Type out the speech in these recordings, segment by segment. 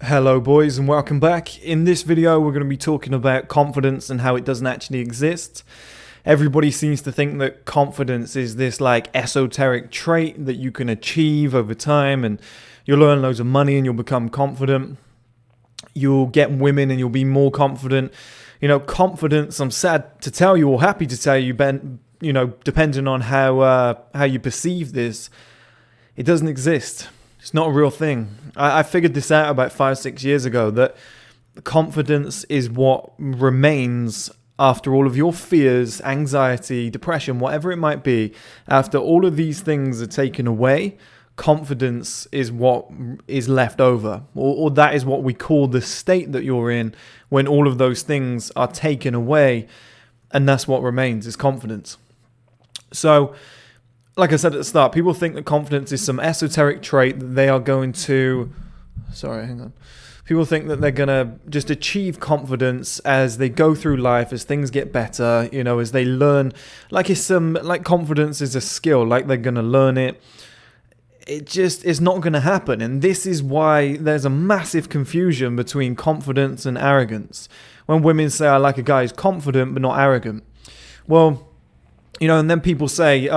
Hello boys and welcome back. In this video we're going to be talking about confidence and how it doesn't actually exist. Everybody seems to think that confidence is this like esoteric trait that you can achieve over time and you'll earn loads of money and you'll become confident. You'll get women and you'll be more confident. You know, confidence, I'm sad to tell you or happy to tell you, Ben, depending on how you perceive this, it doesn't exist. It's not a real thing. I figured this out about 5-6 years ago, that confidence is what remains after all of your fears, anxiety, depression, whatever it might be. After all of these things are taken away, confidence is what is left over. Or that is what we call the state that you're in when all of those things are taken away. And that's what remains, is confidence. So, like I said at the start, people think that confidence is some esoteric trait that they are going to... People think that they're going to just achieve confidence as they go through life, as things get better, as they learn. Like confidence is a skill, like they're going to learn it. It just is not going to happen. And this is why there's a massive confusion between confidence and arrogance. When women say, I like a guy who's confident but not arrogant. Well... and then people say,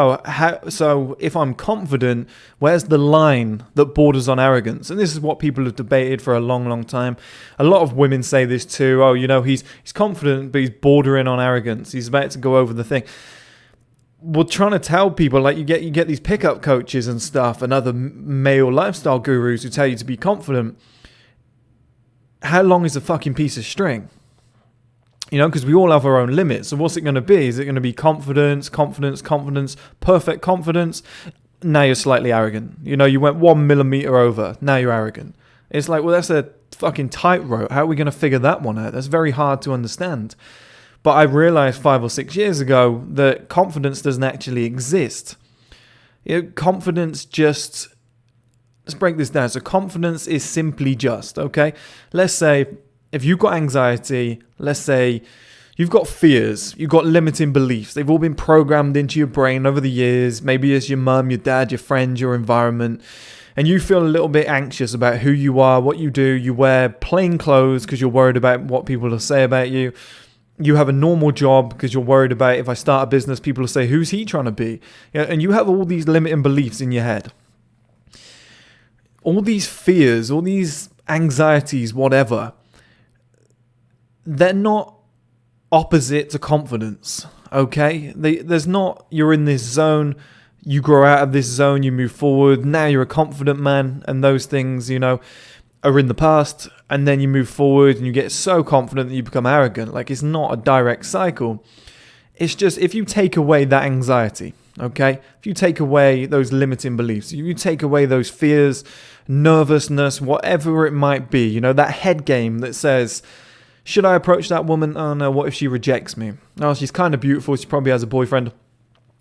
so if I'm confident, where's the line that borders on arrogance? And this is what people have debated for a long, long time. A lot of women say this too. He's confident, but he's bordering on arrogance. He's about to go over the thing. We're trying to tell people, like you get these pickup coaches and stuff and other male lifestyle gurus who tell you to be confident. How long is a fucking piece of string? Because we all have our own limits. So what's it going to be? Is it going to be confidence, perfect confidence? Now you're slightly arrogant. You went 1 millimeter over. Now you're arrogant. It's like, well, that's a fucking tightrope. How are we going to figure that one out? That's very hard to understand. But I realized 5 or 6 years ago that confidence doesn't actually exist. Confidence just... Let's break this down. So confidence is simply just, okay? Let's say... if you've got anxiety, let's say you've got fears, you've got limiting beliefs. They've all been programmed into your brain over the years. Maybe it's your mum, your dad, your friends, your environment. And you feel a little bit anxious about who you are, what you do. You wear plain clothes because you're worried about what people will say about you. You have a normal job because you're worried about, if I start a business, people will say, who's he trying to be? And you have all these limiting beliefs in your head. All these fears, all these anxieties, whatever, they're not opposite to confidence, okay? There's not, you're in this zone, you grow out of this zone, you move forward, now you're a confident man, and those things, are in the past, and then you move forward and you get so confident that you become arrogant. Like, it's not a direct cycle. It's just, if you take away that anxiety, okay? If you take away those limiting beliefs, if you take away those fears, nervousness, whatever it might be, that head game that says... should I approach that woman? Oh no, what if she rejects me? Oh, she's kind of beautiful. She probably has a boyfriend.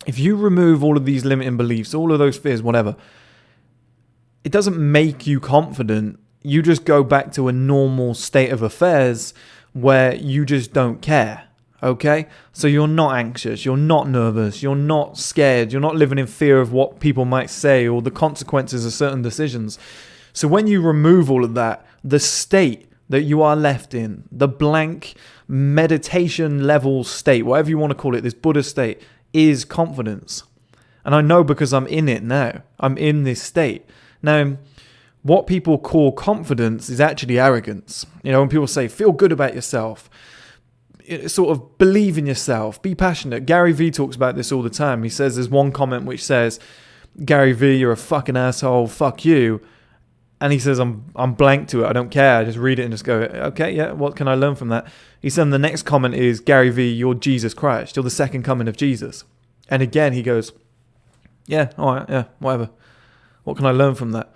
If you remove all of these limiting beliefs, all of those fears, whatever, it doesn't make you confident. You just go back to a normal state of affairs where you just don't care. Okay? So you're not anxious. You're not nervous. You're not scared. You're not living in fear of what people might say or the consequences of certain decisions. So when you remove all of that, the state that you are left in, the blank meditation level state, whatever you want to call it, this Buddha state, is confidence. And I know because I'm in it now. I'm in this state. Now, what people call confidence is actually arrogance. When people say, feel good about yourself, sort of believe in yourself, be passionate. Gary Vee talks about this all the time. He says there's one comment which says, Gary Vee, you're a fucking asshole, fuck you. And he says, I'm blank to it. I don't care. I just read it and just go, okay, yeah, what can I learn from that? He said the next comment is, Gary Vee, you're Jesus Christ. You're the second coming of Jesus. And again, he goes, yeah, all right, yeah, whatever. What can I learn from that?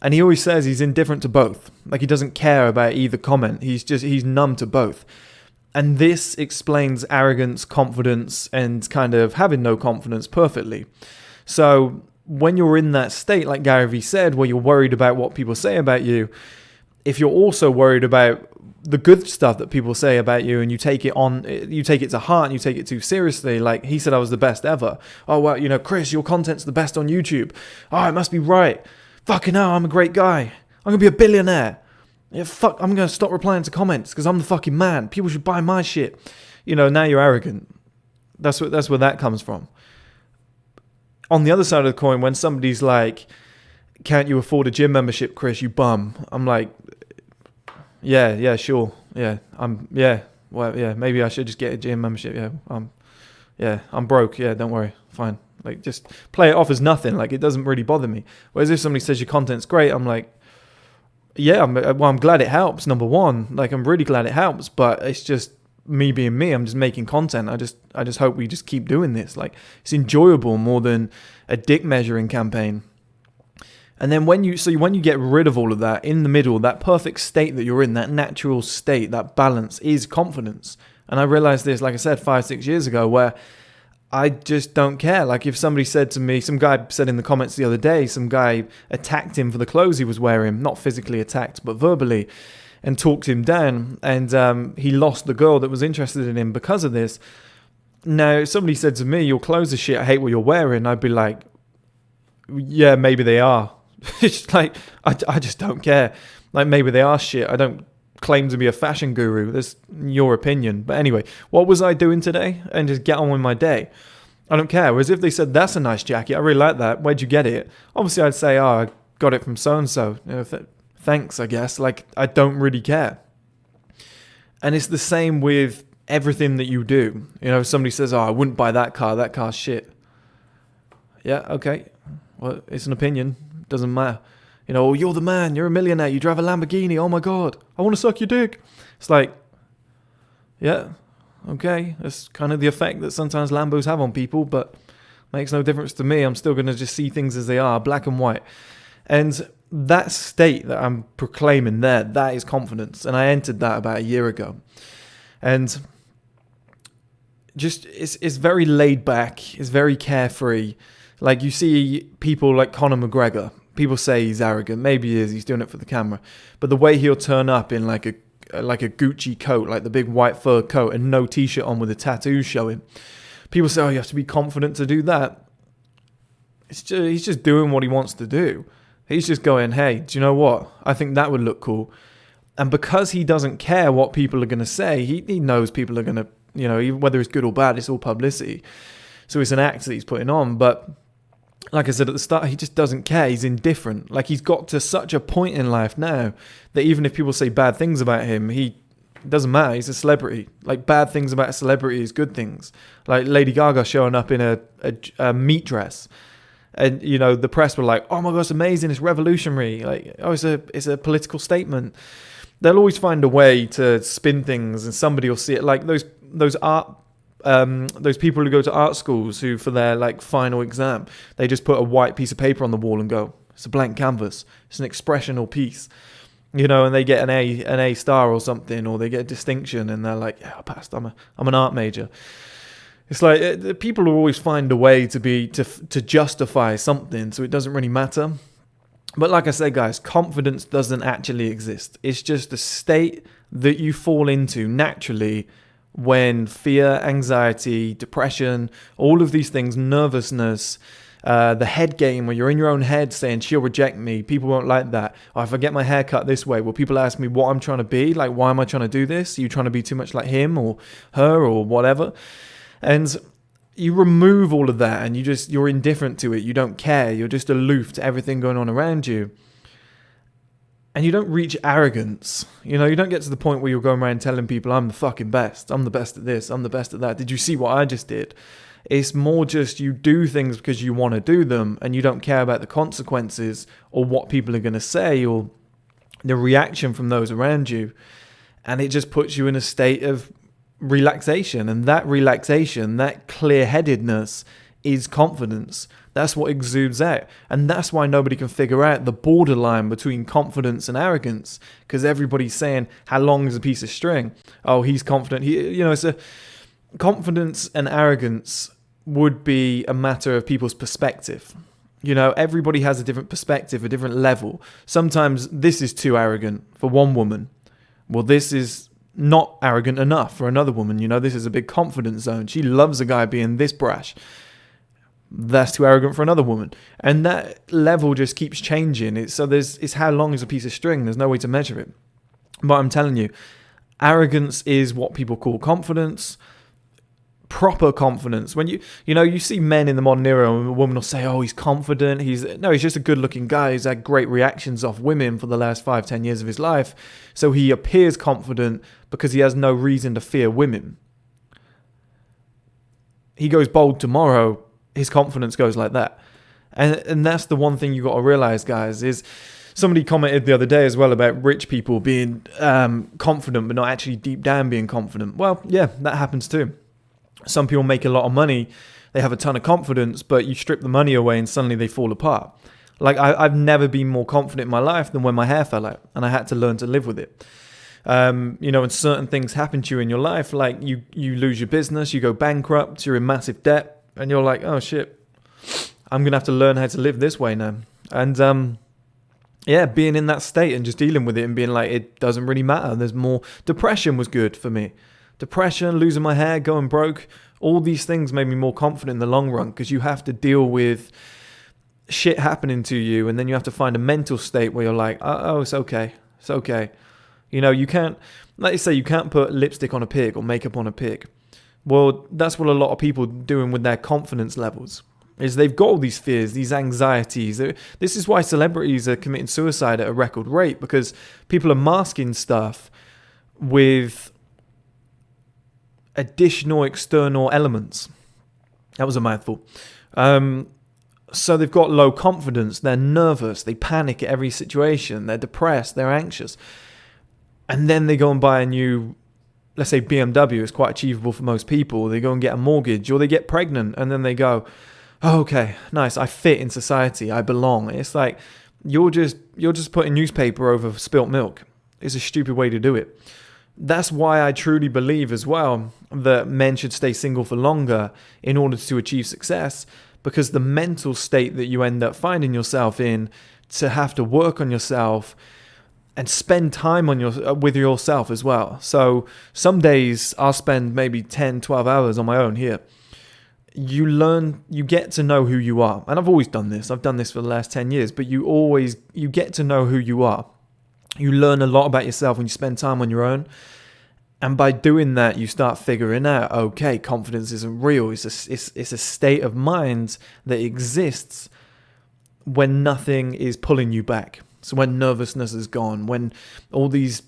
And he always says he's indifferent to both. Like, he doesn't care about either comment. He's numb to both. And this explains arrogance, confidence, and kind of having no confidence perfectly. So... when you're in that state, like Gary Vee said, where you're worried about what people say about you, if you're also worried about the good stuff that people say about you and you take it to heart and you take it too seriously, like he said I was the best ever. Oh, well, Chris, your content's the best on YouTube. Oh, it must be right. Fucking hell, I'm a great guy. I'm going to be a billionaire. Yeah, fuck, I'm going to stop replying to comments because I'm the fucking man. People should buy my shit. Now you're arrogant. That's where that comes from. On the other side of the coin, when somebody's like, can't you afford a gym membership, Chris, you bum? I'm like, yeah, sure. Yeah, maybe I should just get a gym membership. I'm broke. Yeah, don't worry. Fine. Like, just play it off as nothing. Like, it doesn't really bother me. Whereas if somebody says your content's great, I'm like, yeah, I'm glad it helps, number one. Like, I'm really glad it helps, but it's just me being me. I'm just making content. I just hope we just keep doing this. Like, it's enjoyable more than a dick measuring campaign. And then when you get rid of all of that, in the middle, that perfect state that you're in, that natural state, that balance is confidence. And I realized this, like I said, 5-6 years ago, where I just don't care. Like, if somebody said to me, some guy said in the comments the other day, some guy attacked him for the clothes he was wearing, not physically attacked, but verbally, and talked him down. And he lost the girl that was interested in him because of this. Now, if somebody said to me, your clothes are shit, I hate what you're wearing, I'd be like, yeah, maybe they are. It's like, I just don't care. Like, maybe they are shit. I don't claim to be a fashion guru. That's your opinion. But anyway, what was I doing today? And just get on with my day. I don't care. Whereas if they said, that's a nice jacket, I really like that, where'd you get it? Obviously, I'd say, oh, I got it from so-and-so. Thanks, I guess. Like, I don't really care. And it's the same with everything that you do. If somebody says, oh, I wouldn't buy that car's shit. Yeah, okay. Well, it's an opinion. Doesn't matter. Oh, you're the man. You're a millionaire. You drive a Lamborghini. Oh my God. I want to suck your dick. It's like, yeah, okay. That's kind of the effect that sometimes Lambos have on people, but makes no difference to me. I'm still going to just see things as they are, black and white. And that state that I'm proclaiming there, that is confidence. And I entered that about a year ago. And just, it's very laid back. It's very carefree. Like, you see people like Conor McGregor. People say he's arrogant. Maybe he is. He's doing it for the camera. But the way he'll turn up in like a Gucci coat, like the big white fur coat, and no t-shirt on with a tattoo showing. People say, oh, you have to be confident to do that. He's just doing what he wants to do. He's just going, hey, do you know what? I think that would look cool. And because he doesn't care what people are going to say, he knows people are going to, whether it's good or bad, it's all publicity. So it's an act that he's putting on. But like I said at the start, he just doesn't care. He's indifferent. Like, he's got to such a point in life now that even if people say bad things about him, it doesn't matter. He's a celebrity. Like, bad things about a celebrity is good things. Like Lady Gaga showing up in a meat dress. And, the press were like, oh my God, it's amazing. It's revolutionary. Like, oh, it's a political statement. They'll always find a way to spin things, and somebody will see it. Like those people who go to art schools who, for their like final exam, they just put a white piece of paper on the wall and go, it's a blank canvas. It's an expressional piece, and they get an A star or something, or they get a distinction, and they're like, yeah, I passed. I'm an art major. It's like people will always find a way to justify something, so it doesn't really matter. But like I said, guys, confidence doesn't actually exist. It's just a state that you fall into naturally when fear, anxiety, depression, all of these things, nervousness, the head game where you're in your own head saying, she'll reject me, people won't like that. Or if I get my hair cut this way, will people ask me what I'm trying to be? Like, why am I trying to do this? Are you trying to be too much like him or her or whatever? And you remove all of that and you're indifferent to it. You don't care. You're just aloof to everything going on around you. And you don't reach arrogance. You don't get to the point where you're going around telling people, I'm the fucking best. I'm the best at this. I'm the best at that. Did you see what I just did? It's more just you do things because you want to do them and you don't care about the consequences or what people are going to say or the reaction from those around you. And it just puts you in a state of relaxation. And that relaxation, that clear-headedness is confidence. That's what exudes out. And that's why nobody can figure out the borderline between confidence and arrogance, because everybody's saying, how long is a piece of string? Oh, he's confident. It's a confidence and arrogance would be a matter of people's perspective. Everybody has a different perspective, a different level. Sometimes this is too arrogant for one woman. Well, this is not arrogant enough for another woman. This is a big confidence zone. She loves a guy being this brash. That's too arrogant for another woman. And that level just keeps changing. It's how long is a piece of string? There's no way to measure it. But I'm telling you, arrogance is what people call confidence. Proper confidence. When you see men in the modern era, and a woman will say, "Oh, he's confident." He's just a good-looking guy. He's had great reactions off women for the last 5-10 years of his life, so he appears confident because he has no reason to fear women. He goes bold tomorrow, his confidence goes like that, and that's the one thing you got to realize, guys. Is somebody commented the other day as well about rich people being confident, but not actually deep down being confident. Well, yeah, that happens too. Some people make a lot of money, they have a ton of confidence, but you strip the money away and suddenly they fall apart. Like, I've never been more confident in my life than when my hair fell out, and I had to learn to live with it. And certain things happen to you in your life, like you lose your business, you go bankrupt, you're in massive debt, and you're like, oh shit, I'm going to have to learn how to live this way now. And being in that state and just dealing with it and being like, it doesn't really matter. There's more. Depression was good for me. Depression, losing my hair, going broke, all these things made me more confident in the long run, because you have to deal with shit happening to you, and then you have to find a mental state where you're like, oh, it's okay. It's okay. You can't, like you say, you can't put lipstick on a pig or makeup on a pig. Well, that's what a lot of people are doing with their confidence levels, is they've got all these fears, these anxieties. This is why celebrities are committing suicide at a record rate, because people are masking stuff with additional external elements. That was a mouthful. So they've got low confidence, they're nervous, they panic at every situation, they're depressed, they're anxious. And then they go and buy a new, let's say BMW, it's quite achievable for most people. They go and get a mortgage, or they get pregnant, and then they go, oh, okay, nice, I fit in society, I belong. It's like, you're just putting newspaper over spilt milk. It's a stupid way to do it. That's why I truly believe as well that men should stay single for longer in order to achieve success, because the mental state that you end up finding yourself in, to have to work on yourself and spend time with yourself as well. So some days I'll spend maybe 10, 12 hours on my own here. You get to know who you are. And I've always done this. I've done this for the last 10 years, but you get to know who you are. You learn a lot about yourself when you spend time on your own. And by doing that, you start figuring out, okay, confidence isn't real. It's a state of mind that exists when nothing is pulling you back. So when nervousness is gone, when all these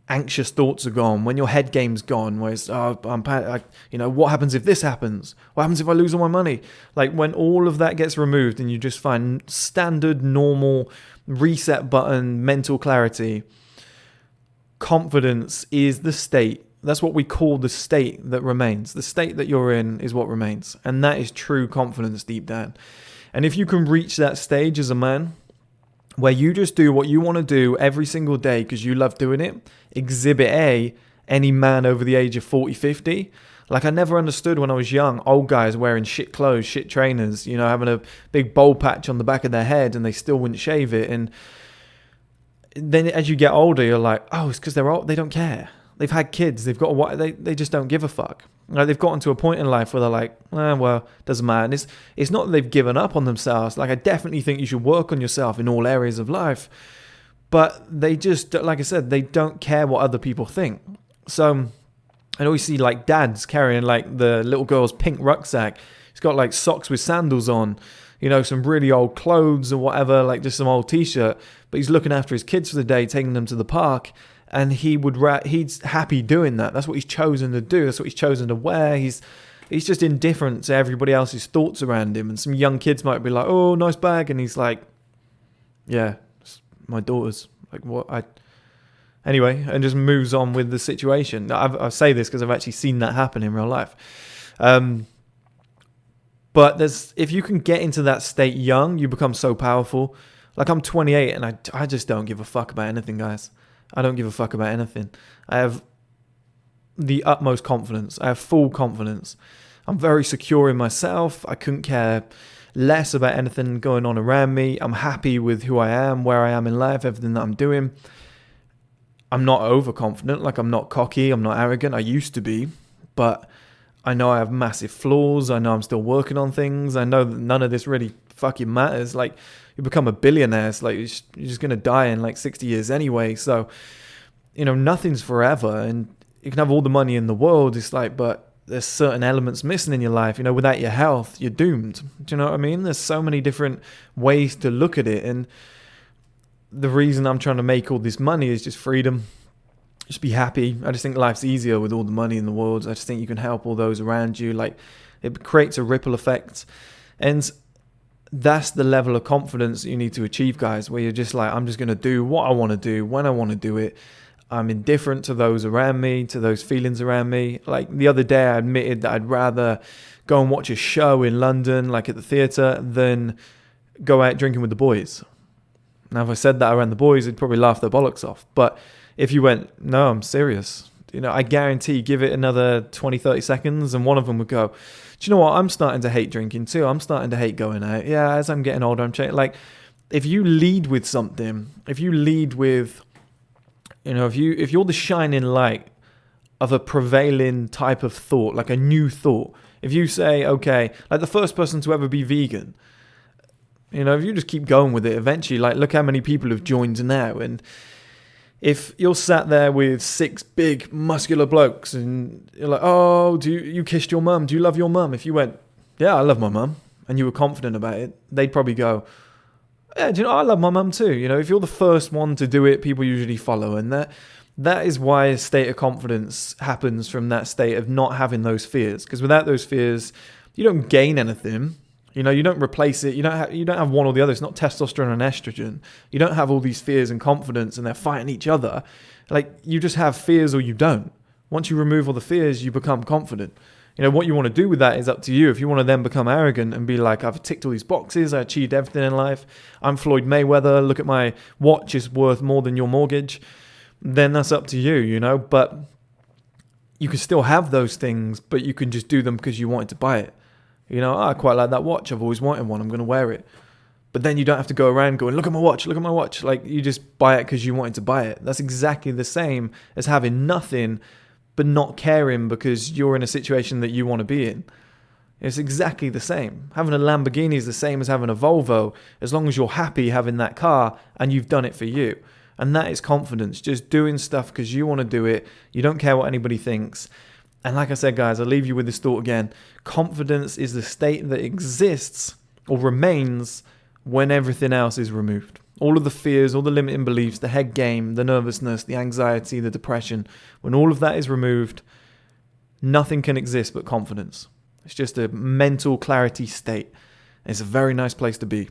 anxious thoughts are gone, when your head game's gone, where it's, what happens if this happens? What happens if I lose all my money? Like, when all of that gets removed and you just find standard, normal, reset button, mental clarity, confidence is the state. That's what we call the state that remains. The state that you're in is what remains. And that is true confidence deep down. And if you can reach that stage as a man, where you just do what you want to do every single day because you love doing it, exhibit A, any man over the age of 40, 50. Like, I never understood when I was young, old guys wearing shit clothes, shit trainers, having a big bowl patch on the back of their head, and they still wouldn't shave it. And then as you get older, you're like, oh, it's because they're old. They don't care. They've had kids. They've got they just don't give a fuck. Like, they've gotten to a point in life where they're like, doesn't matter. And it's not that they've given up on themselves. Like, I definitely think you should work on yourself in all areas of life. But they just, like I said, they don't care what other people think. So I always see like dads carrying like the little girl's pink rucksack. He's got like socks with sandals on, some really old clothes or whatever, like just some old t-shirt. But he's looking after his kids for the day, taking them to the park. And he's happy doing that. That's what he's chosen to do. That's what he's chosen to wear. He's just indifferent to everybody else's thoughts around him. And some young kids might be like, oh, nice bag. And he's like, yeah, it's my daughter's. Like, what? Anyway, and just moves on with the situation. I say this because I've actually seen that happen in real life. But if you can get into that state young, you become so powerful. Like, I'm 28 and I just don't give a fuck about anything, guys. I don't give a fuck about anything. I have the utmost confidence. I have full confidence. I'm very secure in myself. I couldn't care less about anything going on around me. I'm happy with who I am, where I am in life, everything that I'm doing. I'm not overconfident. Like, I'm not cocky. I'm not arrogant. I used to be. But I know I have massive flaws. I know I'm still working on things. I know that none of this really fucking matters. Like, you become a billionaire. It's like you're just going to die in like 60 years anyway. So nothing's forever, and you can have all the money in the world. It's like, but there's certain elements missing in your life. Without your health, you're doomed. Do you know what I mean? There's so many different ways to look at it. And the reason I'm trying to make all this money is just freedom. Just be happy. I just think life's easier with all the money in the world. I just think you can help all those around you. Like, it creates a ripple effect. And that's the level of confidence that you need to achieve, guys, where you're just like, I'm just going to do what I want to do when I want to do it. I'm indifferent to those around me, to those feelings around me. Like the other day, I admitted that I'd rather go and watch a show in London, like at the theatre, than go out drinking with the boys. Now, if I said that around the boys, they'd probably laugh their bollocks off. But if you went, no, I'm serious, I guarantee, give it another 20, 30 seconds, and one of them would go, do you know what? I'm starting to hate drinking too. I'm starting to hate going out. Yeah, as I'm getting older, I'm changing. Like, if you lead with something, if you lead with, if you're the shining light of a prevailing type of thought, like a new thought, if you say, okay, like the first person to ever be vegan, if you just keep going with it, eventually, like, look how many people have joined now. And if you're sat there with 6 big muscular blokes and you're like, oh, you kissed your mum? Do you love your mum? If you went, yeah, I love my mum, and you were confident about it, they'd probably go, yeah, I love my mum too. If you're the first one to do it, people usually follow. And that is why a state of confidence happens from that state of not having those fears. Because without those fears, you don't gain anything. You don't replace it. You don't have one or the other. It's not testosterone and estrogen. You don't have all these fears and confidence and they're fighting each other. Like, you just have fears or you don't. Once you remove all the fears, you become confident. What you want to do with that is up to you. If you want to then become arrogant and be like, I've ticked all these boxes, I achieved everything in life, I'm Floyd Mayweather, look at my watch, it's worth more than your mortgage, then that's up to you, But you can still have those things, but you can just do them because you wanted to buy it. I quite like that watch. I've always wanted one. I'm going to wear it. But then you don't have to go around going, look at my watch, look at my watch. Like, you just buy it because you wanted to buy it. That's exactly the same as having nothing but not caring because you're in a situation that you want to be in. It's exactly the same. Having a Lamborghini is the same as having a Volvo, as long as you're happy having that car and you've done it for you. And that is confidence, just doing stuff because you want to do it. You don't care what anybody thinks. And like I said, guys, I'll leave you with this thought again. Confidence is the state that exists or remains when everything else is removed. All of the fears, all the limiting beliefs, the head game, the nervousness, the anxiety, the depression, when all of that is removed, nothing can exist but confidence. It's just a mental clarity state. It's a very nice place to be.